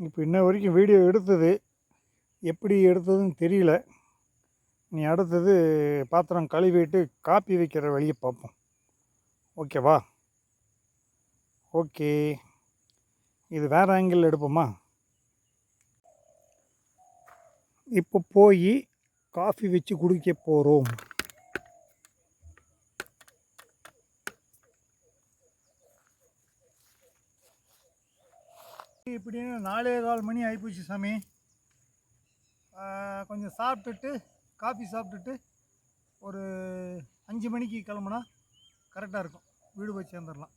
இப்போ இன்ன வரைக்கும் வீடியோ எடுத்தது எப்படி எடுத்ததுன்னு தெரியல. நீ அடுத்தது பாத்திரம் கழுவிட்டு காப்பி வைக்கிற வழியை பார்ப்போம். ஓகேவா? ஓகே, இது வேறு ஆங்கிள் எடுப்போமா? இப்போ போய் காஃபி வச்சு குடிக்க போகிறோம். இப்படின்னு 4:15 மணி ஆகிப்போச்சு சாமி. கொஞ்சம் சாப்பிட்டுட்டு காஃபி சாப்பிட்டுட்டு ஒரு 5 மணிக்கு கிளம்புனா கரெக்டாக இருக்கும். வீடு போய் சேர்ந்துடலாம்.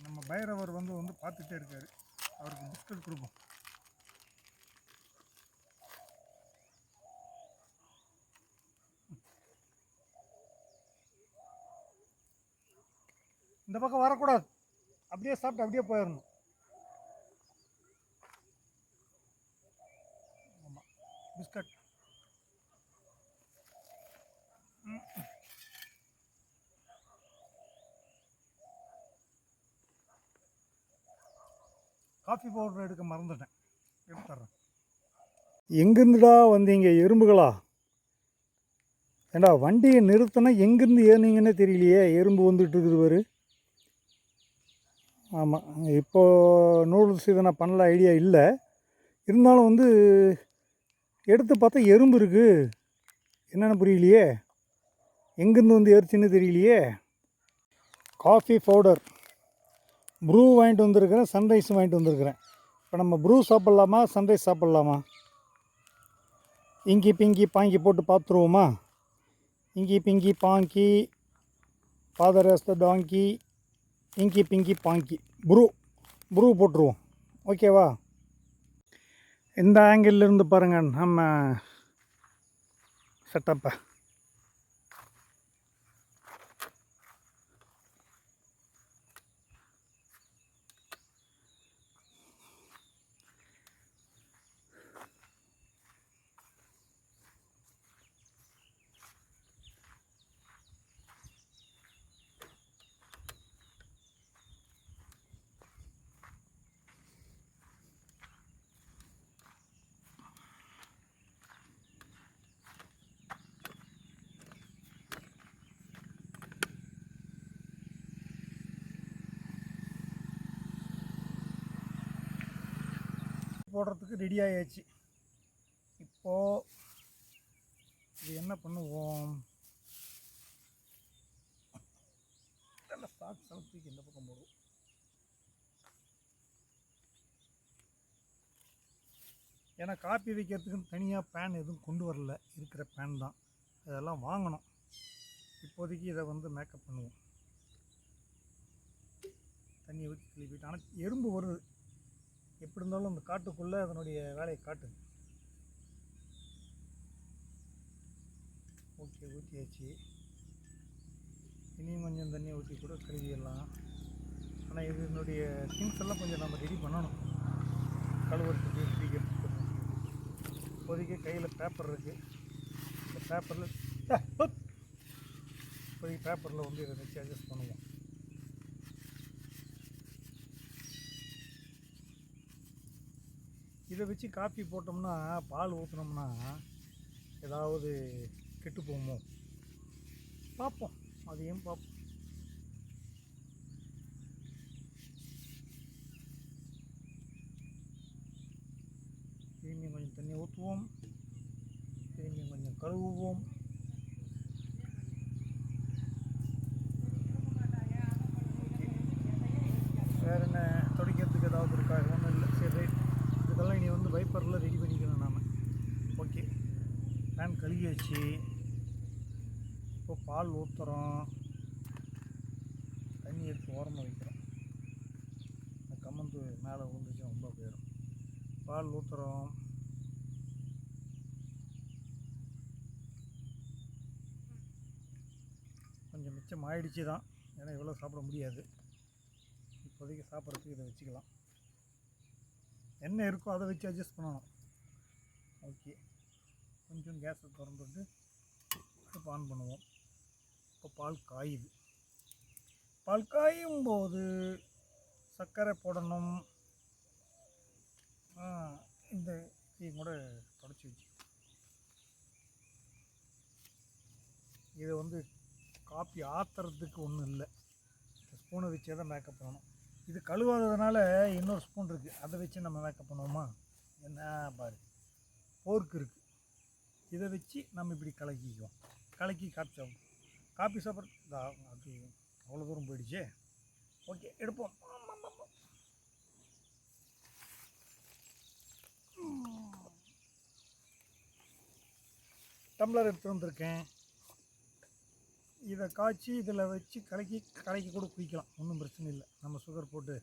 நம்ம பைரவர் வந்து பார்த்துட்டே இருக்காரு. அவருக்கு பிஸ்கட் கொடுப்போம். இந்த பக்கம் வரக்கூடாது, அப்படியே சாப்பிட்டு அப்படியே போயிடணும். ஆமாம், பிஸ்கட். காஃபி பவுடர் எடுக்க மறந்துட்டேன், எடுத்துட்றேன். எங்கேருந்துடா வந்தீங்க எறும்புகளா? ஏண்டா வண்டியை நிறுத்தினா எங்கேருந்து ஏறினீங்கன்னே தெரியலையே. எறும்பு வந்துட்டு இருக்குது பாரு. ஆமாம், இப்போது நூடுல்ஸ் இதை நான் பண்ணல, ஐடியா இல்லை. இருந்தாலும் எடுத்து பார்த்தா எறும்பு இருக்குது. என்னென்னு புரியலையே, எங்கேருந்து வந்து ஏறிச்சின்னு தெரியலையே. காஃபி பவுடர் ப்ரூ வாங்கிட்டு வந்திருக்கிறேன், சன்ரைஸும் வாங்கிட்டு வந்திருக்கிறேன். இப்போ நம்ம ப்ரூ சாப்பிட்லாமா, சன்ரைஸ் சாப்பிட்லாமா? இங்கி பிங்கி பாங்கி போட்டு பார்த்துருவோமா? Inky pinky ponky, father as the donkey, inky pinky பாங்கி. Bru போட்டுருவோம். ஓகேவா? இந்த ஆங்கிள் இருந்து பாருங்கள் நம்ம செட்டப்பை. போடுறதுக்கு ரெடி ஆயாச்சு. இப்போது இது என்ன பண்ணுவோம்? நல்லா சாக்கு தூக்கி இந்த பக்கம் போடுவோம். ஏன்னா காப்பி வைக்கிறதுக்குன்னு தனியாக பேன் எதுவும் கொண்டு வரல, இருக்கிற பேன் தான். அதெல்லாம் வாங்கணும். இப்போதைக்கு இதை மேக்கப் பண்ணுவோம். தண்ணி ஊற்றி கிளப்பிட்டு. ஆனால் எறும்பு வருது. எப்படி இருந்தாலும் அந்த காட்டுக்குள்ளே அதனுடைய வேலையை காட்டுது. ஓகே, ஊற்றியாச்சு. இனியும் கொஞ்சம் தண்ணி ஊற்றி கூட கழுவிடலாம். ஆனால் இதனுடைய திங்ஸ் எல்லாம் கொஞ்சம் நம்ம ரெடி பண்ணணும், கழுவுறதுக்கு பிடிக்கிறதுக்கு. இப்போதைக்கு கையில் பேப்பர் இருக்குது. இந்த பேப்பரில் இப்போதைக்கு பேப்பரில் இதை வச்சு அட்ஜஸ்ட் பண்ணுவோம். இதை வச்சு காஃபி போட்டோம்னா, பால் ஊற்றினோம்னா ஏதாவது கெட்டு போகுமோ பார்ப்போம். அதையும் பார்ப்போம். திரும்பி கொஞ்சம் தண்ணி ஊற்றுவோம், திரும்பி கொஞ்சம் கழுவுவோம். வேறு என்ன துடைக்கிறதுக்கு ஏதாவது இருக்கா? ஒன்றும் இல்லை. சரி, ரைட். இதெல்லாம் இனி வைப்பரில் ரெடி பண்ணிக்கணும் நாம். ஓகே, பேன் கழுவியாச்சு. இப்போ பால் ஊற்றுறோம். தண்ணி எடுத்து ஓரமாக வைக்கிறோம். கம்மந்து மேலே விழுந்துச்சு, ரொம்ப போயிடும். பால் ஊற்றுறோம். கொஞ்சம் மிச்சம் ஆயிடுச்சு தான், ஏன்னா இவ்வளோ சாப்பிட முடியாது. இப்போதைக்கு சாப்பிட்றதுக்கு இதை வச்சுக்கலாம். என்ன இருக்கோ அதை வச்சு அட்ஜஸ்ட் பண்ணணும். ஓகே, கொஞ்சம் கேஸை திறந்துட்டு அடுப்பு ஆன் பண்ணுவோம். இப்போ பால் காயுது. பால் காயும் போது சர்க்கரை போடணும். இந்த இதையும் கூட தொடச்சி வச்சு இதை வந்து காப்பி ஆற்றுறதுக்கு ஒன்றும் இல்லை. ஸ்பூனை வச்சே தான் மேக்கப் பண்ணணும். இது கழுவாததுனால இன்னொரு ஸ்பூன் இருக்குது, அதை வச்சு நம்ம மேக்கப் பண்ணுவோமா? என்ன பாரு, போர்க்கு இருக்குது, இதை வச்சு நம்ம இப்படி கலக்கிக்குவோம். கலக்கி காப்பி சாப்பிடுவோம். காப்பி சாப்பிட்றது அது அவ்வளோ தூரம் போயிடுச்சு. ஓகே, எடுப்போம். டம்ளர் எடுத்து வந்திருக்கேன். இதை காய்ச்சி இதில் வச்சு கலக்கி கூட குடிக்கலாம், ஒன்றும் பிரச்சனை இல்லை. நம்ம சுகர் போட்டு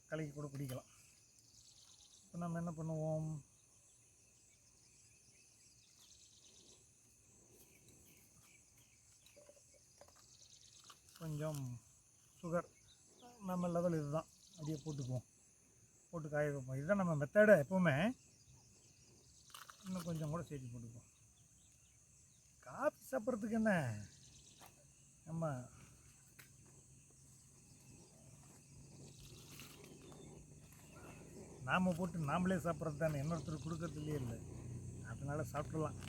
கலக்கி கூட குடிக்கலாம். இப்போ நம்ம என்ன பண்ணுவோம், கொஞ்சம் சுகர் நம்ம லெவல் இதுதான், அப்படியே போட்டுக்குவோம். போட்டு காய வைப்போம். இதுதான் நம்ம மெத்தடை எப்போவுமே. இன்னும் கொஞ்சம் கூட சேர்த்து போட்டுக்குவோம். காஃபி சாப்பிட்றதுக்கு என்ன, நம்ம நாம் போட்டு நாமளே சாப்பிட்றது தானே, இன்னொருத்தர் கொடுக்கறதுலேயே இல்லை. அதனால் சாப்பிட்றலாம்.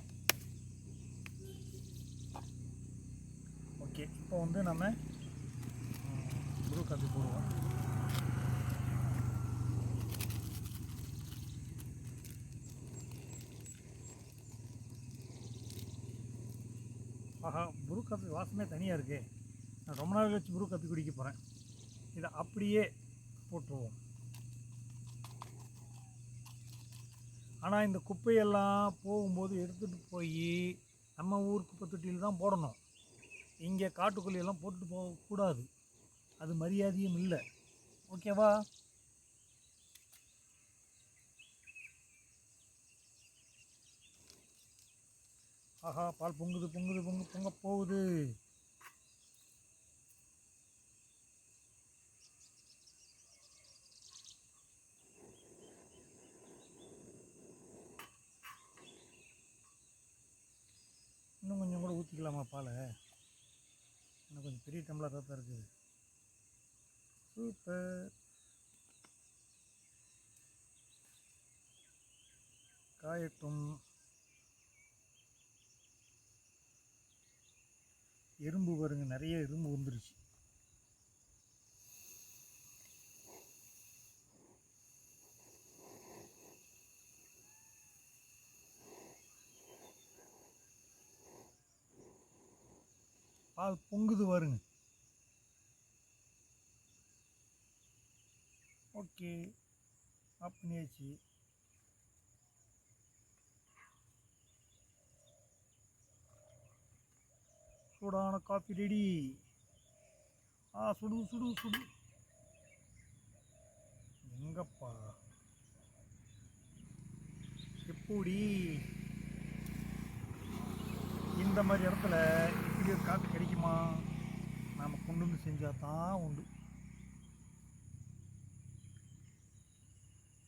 ஓகே, இப்போ வந்து நம்ம ப்ரூ காஃபி போடுவோம். ஆஹா, ப்ரூ காஃபி வாசமே தனியாக இருக்குது. நான் ரொம்ப நாள் கழிச்சு ப்ரூ காஃபி குடிக்க போகிறேன். இதை அப்படியே போட்டுருவோம். ஆனால் இந்த குப்பையெல்லாம் போகும்போது எடுத்துகிட்டு போய் நம்ம ஊர் குப்பை தொட்டியில் தான் போடணும். இங்கே காட்டுக்குள்ளையெல்லாம் போட்டுட்டு போகக்கூடாது, அது மரியாதையும் இல்லை. ஓகேவா? ஆஹா, பால் பொங்க போகுது. இன்னும் கொஞ்சம் கூட ஊற்றிக்கலாமா பாலை? இன்னும் கொஞ்சம் பெரிய டம்ளராக தான் இருக்குது. சூப்பர். காயட்டும். எறும்பு பாருங்க, நிறைய எறும்பு வந்துருச்சு. பால் பொங்குது பாருங்க. ஓகே, ஆஃப் பண்ணியாச்சு. சூடான காஃபி ரெடி. சுடு சுடு சுடு. எங்கப்பா எப்படி இந்த மாதிரி இடத்துல இப்படி ஒரு காஃபி கிடைக்குமா? நாம் கொண்டு வந்து செஞ்சால் தான் உண்டு.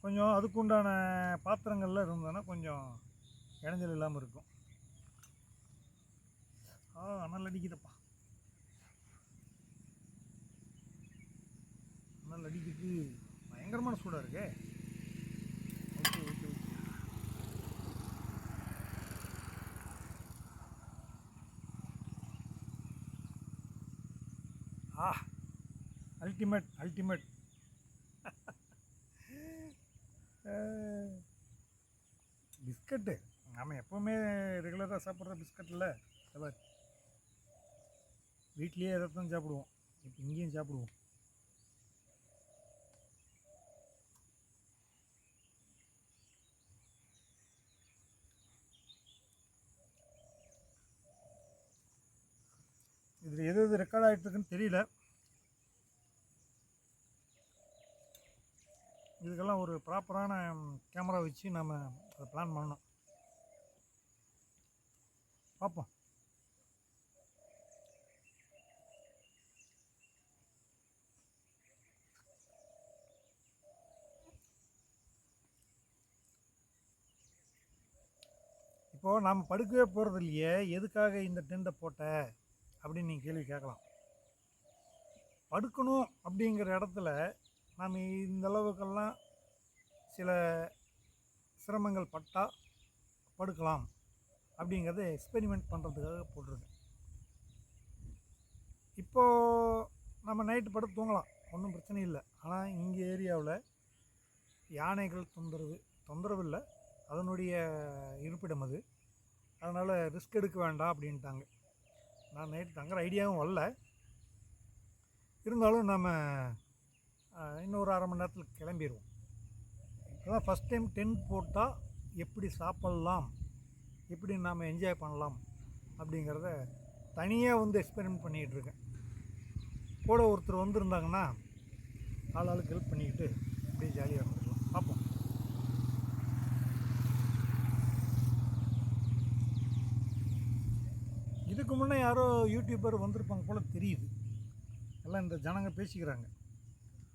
கொஞ்சம் அதுக்குண்டான பாத்திரங்கள்லாம் இருந்ததுன்னா கொஞ்சம் இடைஞ்சல் இல்லாமல் இருக்கும். அனல் அடிக்குதுப்பா, அனல் அடிக்குது. பயங்கரமான சூடாக இருக்கே. Okay okay okay. Ultimate. Biscuit நாம் எப்போவுமே ரெகுலராக சாப்பிட்ற பிஸ்கட் இல்லை. வீட்லேயே எதை தான் சாப்பிடுவோம், இப்போ இங்கேயும் சாப்பிடுவோம். இதில் எது ரெக்கார்ட் ஆகிட்டுருக்குன்னு தெரியல. இதுக்கெல்லாம் ஒரு ப்ராப்பரான கேமரா வச்சு நம்ம அதை பிளான் பண்ணணும். பார்ப்போம். இப்போது நாம் படுக்கவே போகிறது இல்லையே, எதுக்காக இந்த டென்ட்டை போட்ட அப்படின்னு நீங்கள் கேள்வி கேட்கலாம். படுக்கணும் அப்படிங்கிற இடத்துல நாம் இந்த அளவுக்கெல்லாம் சில சிரமங்கள் பட்டால் படுக்கலாம் அப்படிங்கிறத எக்ஸ்பெரிமெண்ட் பண்ணுறதுக்காக போட்டிருக்கேன். இப்போது நம்ம நைட்டு படுத்து தூங்கலாம், ஒன்றும் பிரச்சனை இல்லை. ஆனால் இங்கே ஏரியாவில் யானைகள் தொந்தரவு இல்லை, அதனுடைய இருப்பிடம் அது. அதனால் ரிஸ்க் எடுக்க வேண்டாம் அப்படின்ட்டாங்க. நான் நைட்டு தங்குற ஐடியாவும் வரல. இருந்தாலும் நம்ம இன்னொரு அரை மணி நேரத்தில் கிளம்பிடுவோம். அதான் ஃபஸ்ட் டைம் டென்ட் போட்டால் எப்படி சாப்பிட்லாம், எப்படி நாம் என்ஜாய் பண்ணலாம் அப்படிங்கிறத தனியாக வந்து எக்ஸ்பெரிமெண்ட் பண்ணிகிட்ருக்கேன். கூட ஒருத்தர் வந்திருந்தாங்கன்னா ஆளுக்கு ஹெல்ப் பண்ணிக்கிட்டு அப்படியே ஜாலியாக இருந்துக்கலாம். பார்ப்போம். இதுக்கு முன்னே யாரோ யூடியூபர் வந்திருப்பாங்க போல் தெரியுது. எல்லாம் இந்த ஜனங்க பேசிக்கிறாங்க,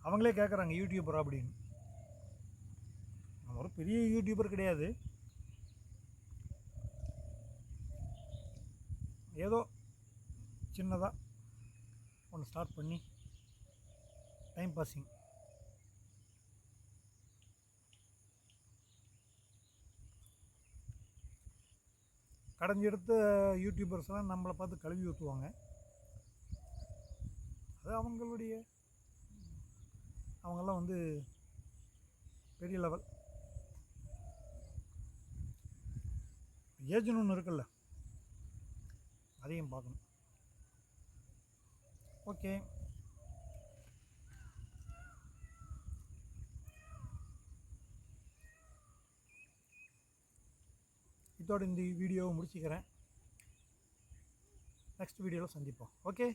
அவங்களே கேட்குறாங்க யூடியூபரா அப்படின்னு. நம்ம ஒரு பெரிய யூடியூபர் கிடையாது, ஏதோ சின்னதாக ஒன்று ஸ்டார்ட் பண்ணி டைம் பாஸிங். கடைஞ்செடுத்த யூடியூபர்ஸ்லாம் நம்மளை பார்த்து கழுவி ஊற்றுவாங்க. அது அவங்கெல்லாம் வந்து பெரிய லெவல். ஏஜ்னு ஒன்று இருக்குல்ல, அதையும் பார்க்கணும். ஓகே, இதோட இந்த வீடியோவை முடிச்சுக்கிறேன். நெக்ஸ்ட் வீடியோவில் சந்திப்போம். ஓகே.